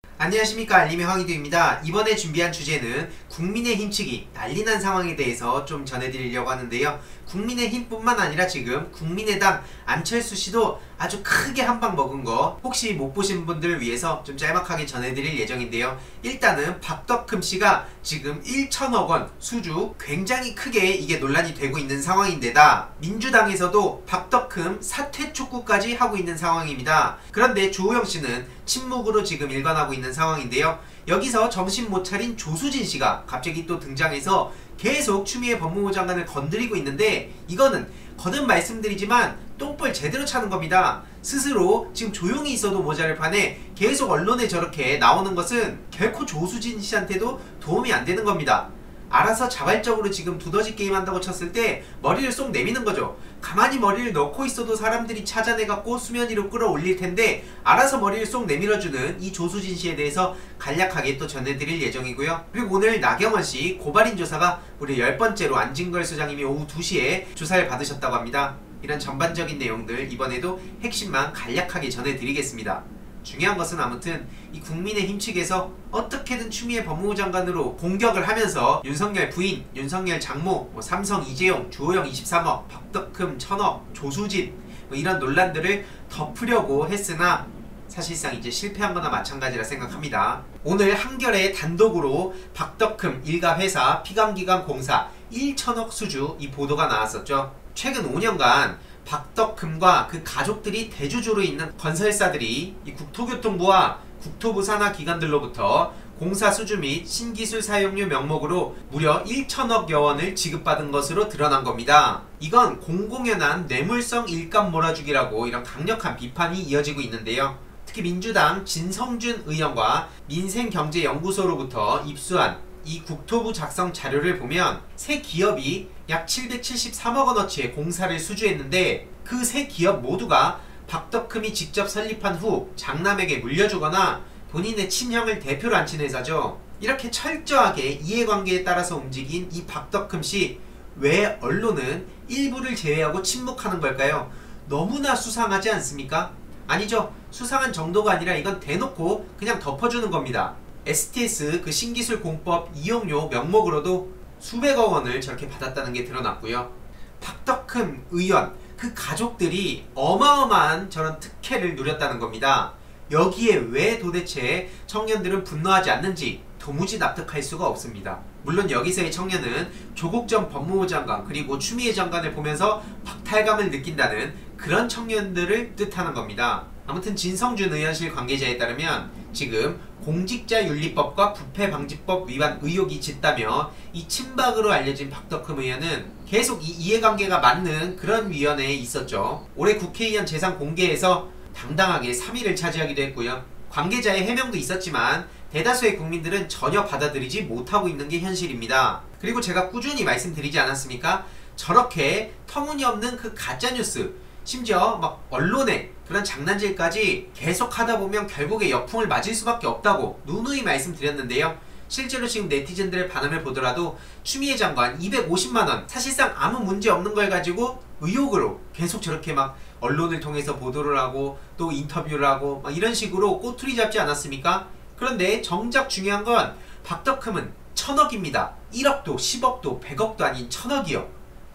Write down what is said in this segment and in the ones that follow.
안녕하십니까, 알림의 황희두입니다. 이번에 준비한 주제는 국민의힘 측이 난리난 상황에 대해서 좀 전해드리려고 하는데요. 국민의힘 뿐만 아니라 지금 국민의당 안철수 씨도 아주 크게 한 방 먹은 거 혹시 못 보신 분들을 위해서 좀 짤막하게 전해드릴 예정인데요. 일단은 박덕흠 씨가 지금 1천억 원 수주 굉장히 크게 이게 논란이 되고 있는 상황인데다 민주당에서도 박덕흠 사퇴 촉구까지 하고 있는 상황입니다. 그런데 주호영 씨는 침묵으로 지금 일관하고 있는 상황인데요. 여기서 정신 못 차린 조수진 씨가 갑자기 또 등장해서 계속 추미애 법무부 장관을 건드리고 있는데, 이거는 거듭 말씀드리지만 똥볼 제대로 차는 겁니다. 스스로 지금 조용히 있어도 모자랄 판에 계속 언론에 저렇게 나오는 것은 결코 조수진 씨한테도 도움이 안 되는 겁니다. 알아서 자발적으로 지금 두더지 게임 한다고 쳤을 때 머리를 쏙 내미는 거죠. 가만히 머리를 넣고 있어도 사람들이 찾아내갖고 수면 위로 끌어올릴 텐데 알아서 머리를 쏙 내밀어주는 이 조수진 씨에 대해서 간략하게 또 전해드릴 예정이고요. 그리고 오늘 나경원 씨 고발인 조사가 우리 10번째로 안진걸 소장님이 오후 2시에 조사를 받으셨다고 합니다. 이런 전반적인 내용들 이번에도 핵심만 간략하게 전해드리겠습니다. 중요한 것은 아무튼 이 국민의힘 측에서 어떻게든 추미애 법무부 장관으로 공격을 하면서 윤석열 부인, 윤석열 장모, 삼성 이재용, 주호영 23억, 박덕흠 1000억, 조수진 이런 논란들을 덮으려고 했으나 사실상 이제 실패한 거나 마찬가지라 생각합니다. 오늘 한겨레 단독으로 박덕흠 일가 회사 피감기관 공사 1천억 수주 이 보도가 나왔었죠. 최근 5년간 박덕흠과 그 가족들이 대주주로 있는 건설사들이 이 국토교통부와 국토부 산하 기관들로부터 공사 수주 및 신기술 사용료 명목으로 무려 1천억여 원을 지급받은 것으로 드러난 겁니다. 이건 공공연한 뇌물성 일감 몰아주기라고 이런 강력한 비판이 이어지고 있는데요. 특히 민주당 진성준 의원과 민생경제연구소로부터 입수한 이 국토부 작성 자료를 보면 새 기업이 약 773억 원어치의 공사를 수주했는데 그 세 기업 모두가 박덕흠이 직접 설립한 후 장남에게 물려주거나 본인의 친형을 대표로 앉힌 회사죠. 이렇게 철저하게 이해관계에 따라서 움직인 이 박덕흠 씨, 왜 언론은 일부를 제외하고 침묵하는 걸까요? 너무나 수상하지 않습니까? 아니죠. 수상한 정도가 아니라 이건 대놓고 그냥 덮어주는 겁니다. STS 그 신기술 공법 이용료 명목으로도 수백억 원을 저렇게 받았다는 게 드러났고요. 박덕흠 의원 그 가족들이 어마어마한 저런 특혜를 누렸다는 겁니다. 여기에 왜 도대체 청년들은 분노하지 않는지 도무지 납득할 수가 없습니다. 물론 여기서의 청년은 조국 전 법무부 장관 그리고 추미애 장관을 보면서 박탈감을 느낀다는 그런 청년들을 뜻하는 겁니다. 아무튼 진성준 의원실 관계자에 따르면 지금 공직자윤리법과 부패방지법 위반 의혹이 짙다며 이 친박으로 알려진 박덕흠 의원은 계속 이 이해관계가 맞는 그런 위원회에 있었죠. 올해 국회의원 재산 공개에서 당당하게 3위를 차지하기도 했고요. 관계자의 해명도 있었지만 대다수의 국민들은 전혀 받아들이지 못하고 있는 게 현실입니다. 그리고 제가 꾸준히 말씀드리지 않았습니까? 저렇게 터무니없는 그 가짜뉴스, 심지어 막 언론에 그런 장난질까지 계속 하다 보면 결국에 역풍을 맞을 수밖에 없다고 누누이 말씀드렸는데요. 실제로 지금 네티즌들의 반응을 보더라도 추미애 장관 250만원 사실상 아무 문제 없는 걸 가지고 의혹으로 계속 저렇게 막 언론을 통해서 보도를 하고 또 인터뷰를 하고 막 이런 식으로 꼬투리 잡지 않았습니까? 그런데 정작 중요한 건 박덕흠은 1000억입니다. 1억도 10억도 100억도 아닌 1000억이요.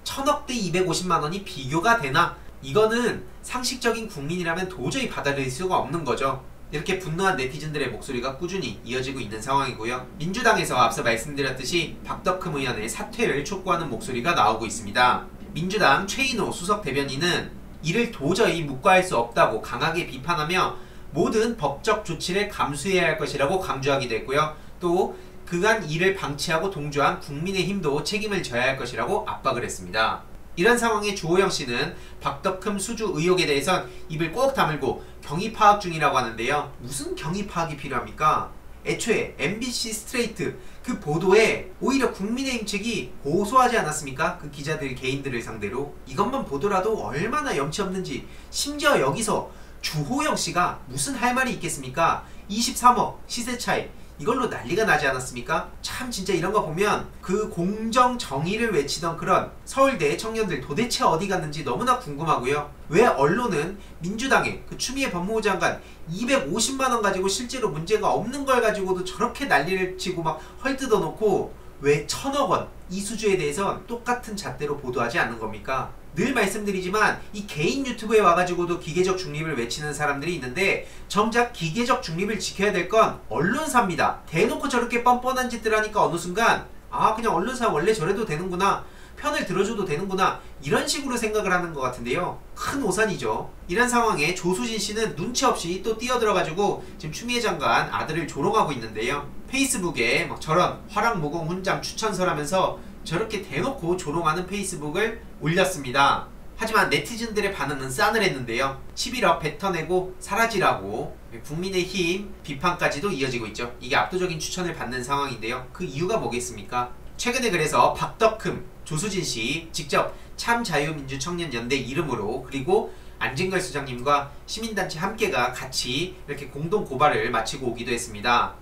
1000억 대 250만원이 비교가 되나? 이거는 상식적인 국민이라면 도저히 받아들일 수가 없는 거죠. 이렇게 분노한 네티즌들의 목소리가 꾸준히 이어지고 있는 상황이고요. 민주당에서 앞서 말씀드렸듯이 박덕흠 의원의 사퇴를 촉구하는 목소리가 나오고 있습니다. 민주당 최인호 수석 대변인은 이를 도저히 묵과할 수 없다고 강하게 비판하며 모든 법적 조치를 감수해야 할 것이라고 강조하기도 했고요. 또 그간 이를 방치하고 동조한 국민의힘도 책임을 져야 할 것이라고 압박을 했습니다. 이런 상황에 주호영 씨는 박덕흠 수주 의혹에 대해선 입을 꼭 다물고 경위 파악 중이라고 하는데요. 무슨 경위 파악이 필요합니까? 애초에 MBC 스트레이트 그 보도에 오히려 국민의힘 측이 고소하지 않았습니까? 그 기자들 개인들을 상대로. 이것만 보더라도 얼마나 염치 없는지. 심지어 여기서 주호영 씨가 무슨 할 말이 있겠습니까? 23억 시세 차익 이걸로 난리가 나지 않았습니까? 참 진짜 이런 거 보면 그 공정 정의를 외치던 그런 서울대 청년들 도대체 어디 갔는지 너무나 궁금하고요. 왜 언론은 민주당의 그 추미애 법무부 장관 250만원 가지고 실제로 문제가 없는 걸 가지고도 저렇게 난리를 치고 막 헐뜯어 놓고 왜 1000억원 이수주에 대해서 똑같은 잣대로 보도하지 않는 겁니까? 늘 말씀드리지만 이 개인 유튜브에 와가지고도 기계적 중립을 외치는 사람들이 있는데 정작 기계적 중립을 지켜야 될 건 언론사입니다. 대놓고 저렇게 뻔뻔한 짓들 하니까 어느 순간 아 그냥 언론사 원래 저래도 되는구나, 편을 들어줘도 되는구나, 이런 식으로 생각을 하는 것 같은데요. 큰 오산이죠. 이런 상황에 조수진 씨는 눈치 없이 또 뛰어들어가지고 지금 추미애 장관 아들을 조롱하고 있는데요. 페이스북에 막 저런 화랑무공 훈장 추천서라면서 저렇게 대놓고 조롱하는 페이스북을 올렸습니다. 하지만 네티즌들의 반응은 싸늘했는데요. 11억 뱉어내고 사라지라고 국민의힘 비판까지도 이어지고 있죠. 이게 압도적인 추천을 받는 상황인데요. 그 이유가 뭐겠습니까? 최근에 그래서 박덕흠, 조수진씨 직접 참자유민주청년연대 이름으로 그리고 안진걸 수장님과 시민단체 함께가 같이 이렇게 공동 고발을 마치고 오기도 했습니다.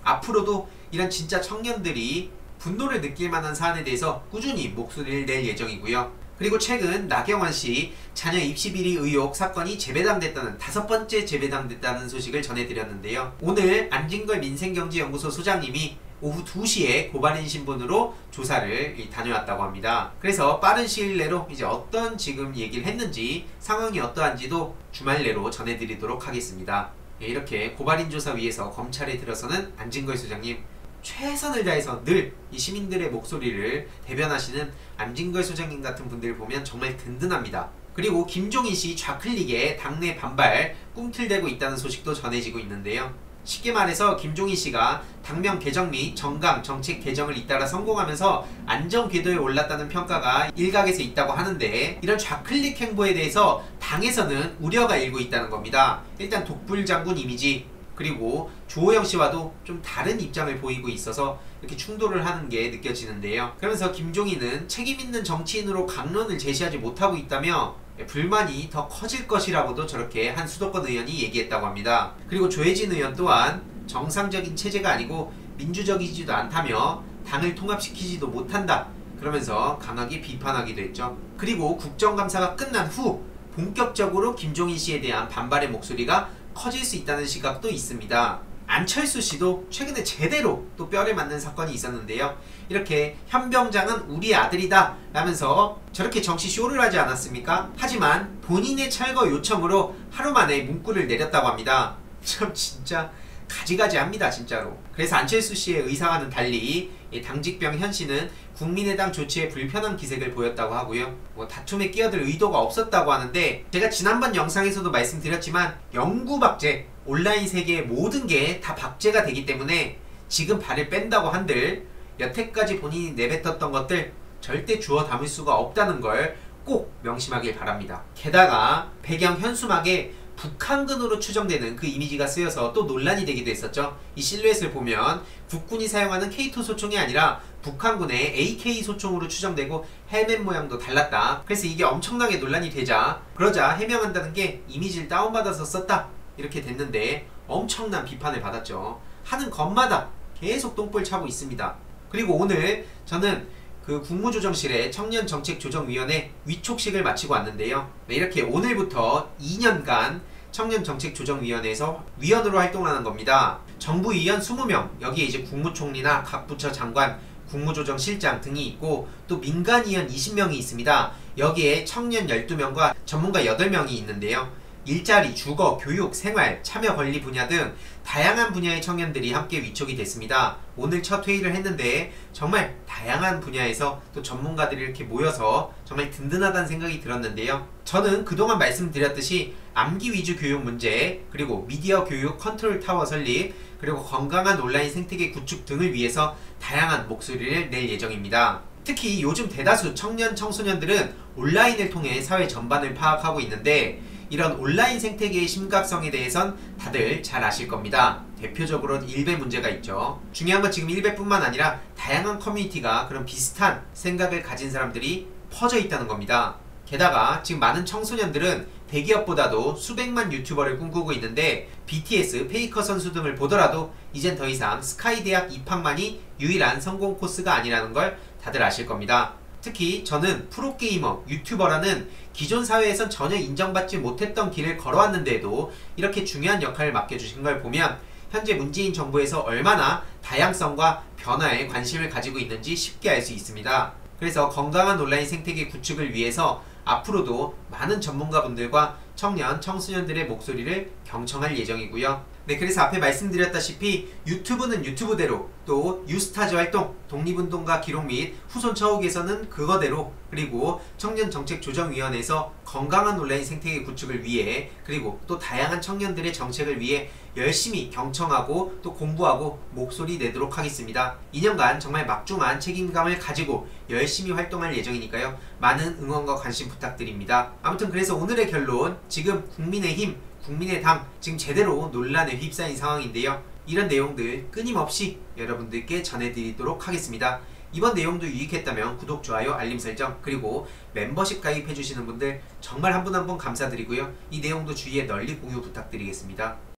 앞으로도 이런 진짜 청년들이 분노를 느낄 만한 사안에 대해서 꾸준히 목소리를 낼 예정이고요. 그리고 최근 나경원씨 자녀 입시비리 의혹 사건이 재배당됐다는 5번째 재배당됐다는 소식을 전해드렸는데요. 오늘 안진걸 민생경제연구소 소장님이 오후 2시에 고발인 신분으로 조사를 다녀왔다고 합니다. 그래서 빠른 시일 내로 이제 어떤 지금 얘기를 했는지 상황이 어떠한지도 주말 내로 전해드리도록 하겠습니다. 이렇게 고발인 조사 위해서 검찰에 들어서는 안진걸 소장님 최선을 다해서 늘 이 시민들의 목소리를 대변하시는 안진걸 소장님 같은 분들 보면 정말 든든합니다. 그리고 김종인씨 좌클릭에 당내 반발 꿈틀대고 있다는 소식도 전해지고 있는데요. 쉽게 말해서 김종인씨가 당명 개정 및 정강 정책 개정을 잇따라 성공하면서 안정 궤도에 올랐다는 평가가 일각에서 있다고 하는데 이런 좌클릭 행보에 대해서 당에서는 우려가 일고 있다는 겁니다. 일단 독불장군 이미지 그리고 주호영 씨와도 좀 다른 입장을 보이고 있어서 이렇게 충돌을 하는 게 느껴지는데요. 그러면서 김종인은 책임있는 정치인으로 강론을 제시하지 못하고 있다며 불만이 더 커질 것이라고도 저렇게 한 수도권 의원이 얘기했다고 합니다. 그리고 조혜진 의원 또한 정상적인 체제가 아니고 민주적이지도 않다며 당을 통합시키지도 못한다 그러면서 강하게 비판하기도 했죠. 그리고 국정감사가 끝난 후 본격적으로 김종인 씨에 대한 반발의 목소리가 커질 수 있다는 시각도 있습니다. 안철수 씨도 최근에 제대로 또 뼈를 맞는 사건이 있었는데요. 이렇게 현병장은 우리 아들이다 라면서 저렇게 정치 쇼를 하지 않았습니까? 하지만 본인의 철거 요청으로 하루 만에 문구를 내렸다고 합니다. 참 진짜 가지가지 합니다 진짜로. 그래서 안철수 씨의 의사와는 달리 당직병 현 씨는 국민의당 조치에 불편한 기색을 보였다고 하고요. 다툼에 끼어들 의도가 없었다고 하는데 제가 지난번 영상에서도 말씀드렸지만 영구박제, 온라인 세계의 모든 게 다 박제가 되기 때문에 지금 발을 뺀다고 한들 여태까지 본인이 내뱉었던 것들 절대 주워 담을 수가 없다는 걸 꼭 명심하길 바랍니다. 게다가 배경 현수막에 북한군으로 추정되는 그 이미지가 쓰여서 또 논란이 되기도 했었죠. 이 실루엣을 보면 국군이 사용하는 K2 소총이 아니라 북한군의 AK 소총으로 추정되고 헬멧 모양도 달랐다. 그래서 이게 엄청나게 논란이 되자 그러자 해명한다는 게 이미지를 다운받아서 썼다 이렇게 됐는데 엄청난 비판을 받았죠. 하는 것마다 계속 똥볼 차고 있습니다. 그리고 오늘 저는 그 국무조정실의 청년정책조정위원회 위촉식을 마치고 왔는데요. 이렇게 오늘부터 2년간 청년정책조정위원회에서 위원으로 활동하는 겁니다. 정부위원 20명, 여기에 이제 국무총리나 각 부처 장관, 국무조정실장 등이 있고 또 민간위원 20명이 있습니다. 여기에 청년 12명과 전문가 8명이 있는데요. 일자리, 주거, 교육, 생활, 참여 권리 분야 등 다양한 분야의 청년들이 함께 위촉이 됐습니다. 오늘 첫 회의를 했는데 정말 다양한 분야에서 또 전문가들이 이렇게 모여서 정말 든든하다는 생각이 들었는데요. 저는 그동안 말씀드렸듯이 암기 위주 교육 문제, 그리고 미디어 교육 컨트롤 타워 설립, 그리고 건강한 온라인 생태계 구축 등을 위해서 다양한 목소리를 낼 예정입니다. 특히 요즘 대다수 청년 청소년들은 온라인을 통해 사회 전반을 파악하고 있는데 이런 온라인 생태계의 심각성에 대해선 다들 잘 아실 겁니다. 대표적으로 일배 문제가 있죠. 중요한 건 지금 일배뿐만 아니라 다양한 커뮤니티가 그런 비슷한 생각을 가진 사람들이 퍼져 있다는 겁니다. 게다가 지금 많은 청소년들은 대기업보다도 수백만 유튜버를 꿈꾸고 있는데 BTS, 페이커 선수 등을 보더라도 이젠 더 이상 스카이 대학 입학만이 유일한 성공 코스가 아니라는 걸 다들 아실 겁니다. 특히 저는 프로게이머, 유튜버라는 기존 사회에선 전혀 인정받지 못했던 길을 걸어왔는데도 이렇게 중요한 역할을 맡겨주신 걸 보면 현재 문재인 정부에서 얼마나 다양성과 변화에 관심을 가지고 있는지 쉽게 알 수 있습니다. 그래서 건강한 온라인 생태계 구축을 위해서 앞으로도 많은 전문가분들과 청년, 청소년들의 목소리를 경청할 예정이고요. 네, 그래서 앞에 말씀드렸다시피 유튜브는 유튜브대로, 또 유스타즈 활동, 독립운동가 기록 및 후손 처우에서는 그거대로, 그리고 청년정책조정위원회에서 건강한 온라인 생태계 구축을 위해, 그리고 또 다양한 청년들의 정책을 위해 열심히 경청하고 또 공부하고 목소리 내도록 하겠습니다. 2년간 정말 막중한 책임감을 가지고 열심히 활동할 예정이니까요. 많은 응원과 관심 부탁드립니다. 아무튼 그래서 오늘의 결론, 지금 국민의힘, 국민의당 지금 제대로 논란에 휩싸인 상황인데요. 이런 내용들 끊임없이 여러분들께 전해드리도록 하겠습니다. 이번 내용도 유익했다면 구독, 좋아요, 알림 설정, 그리고 멤버십 가입해주시는 분들 정말 한 분 한 분 감사드리고요. 이 내용도 주위에 널리 공유 부탁드리겠습니다.